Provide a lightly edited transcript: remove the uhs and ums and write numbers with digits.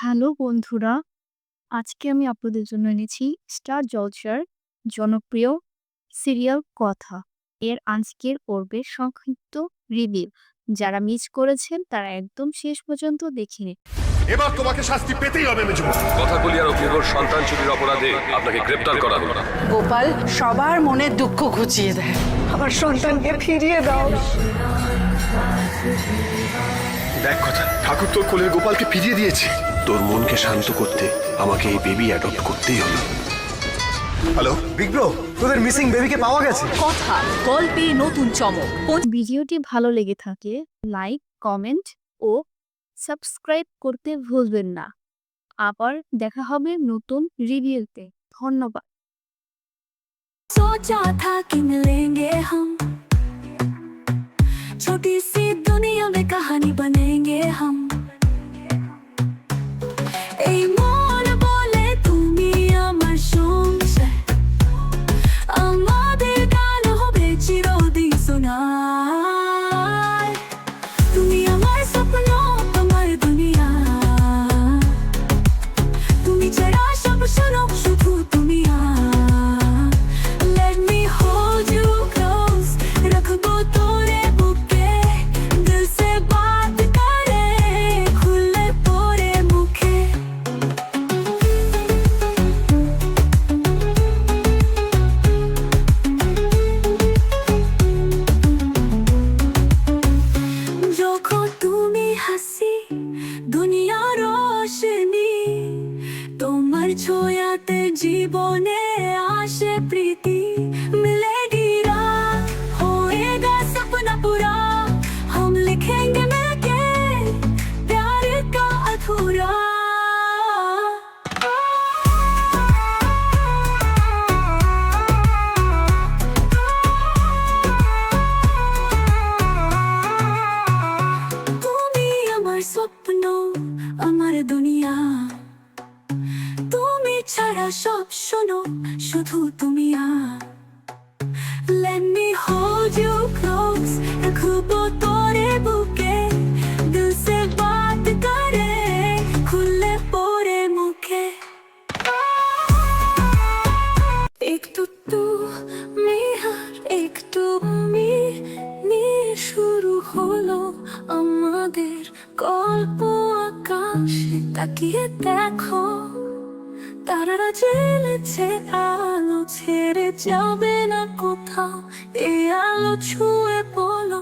Hello বন্ধুরা, আজকে আমি আপনাদের জন্য এনেছি স্টার জলসার জনপ্রিয় সিরিয়াল কথা। এর আজকের পর্বের সংক্ষিপ্ত রিভিউ। যারা মিস করেছেন তারা একদম শেষ পর্যন্ত দেখে নিন। এবার তোমাকে শাস্তি পেতেই হবে মেজো। কথাগুলি আর অগ্নিগড় সন্তান চুরির অপরাধে আপনাকে গ্রেপ্তার করা হলো। গোপাল সবার মনে দুঃখ ঘুচিয়ে দেয়। আমার সন্তানকে ফিরিয়ে দাও। দেখ কথা, ঠাকুর তোর কোলের গোপালকে ফিরিয়ে দিয়েছে। তোর মনকে শান্ত করতে আমাকে এই বেবি অ্যাডপ্ট করতেই হলো। হ্যালো বিগ ব্রো, তোদের মিসিং বেবিকে পাওয়া গেছে। কথা গল্পে নতুন চমক। ভিডিওটি ভালো লেগে থাকে লাইক, কমেন্ট ও সাবস্ক্রাইব করতে ভুলবেন না। আবার দেখা হবে নতুন রিভিউতে। ধন্যবাদ। सोचा था कि मिलेंगे हम, छोटी सी दुनिया में कहानी बनेंगे हम। এই মন বলে তুমি আমার সংসার, আমাদের গান হবে চিরদিন শোনার। তুমি আমার স্বপ্ন, আমার দুনিয়া, তুমি ছাড়া সব শোনো শুধু তুমি। Let me hold you close, रखबो तोरे बुके, दिल से बात करे खुले पोरे मुखे। যখন তুমি হাসি দুনিয়া রোশনি, তোমার ছোঁয়াতে জীবনে আসে প্রীতি। मिलेगी रात, होएगा सपना पूरा, हम लिखेंगे मिलके प्यार का अधूरा। তুমি আমার স্বপ্ন, আমার দুনিয়া, তুমি ছাড়া সব শোনো শুধু তুমি। Let me hold you close, रखबो तोरे बुके, दिल से बात करे खुले पोरे मुखे। একটু তুমি আর একটু আমি নিয়ে শুরু হলো আমাদের গল্প। আকাশে তাকিয়ে দেখো, তারারা জ্বেলেছে আলো, ছেড়ে যাবে না কোথাও। এ আলো ছুঁয়ে বলো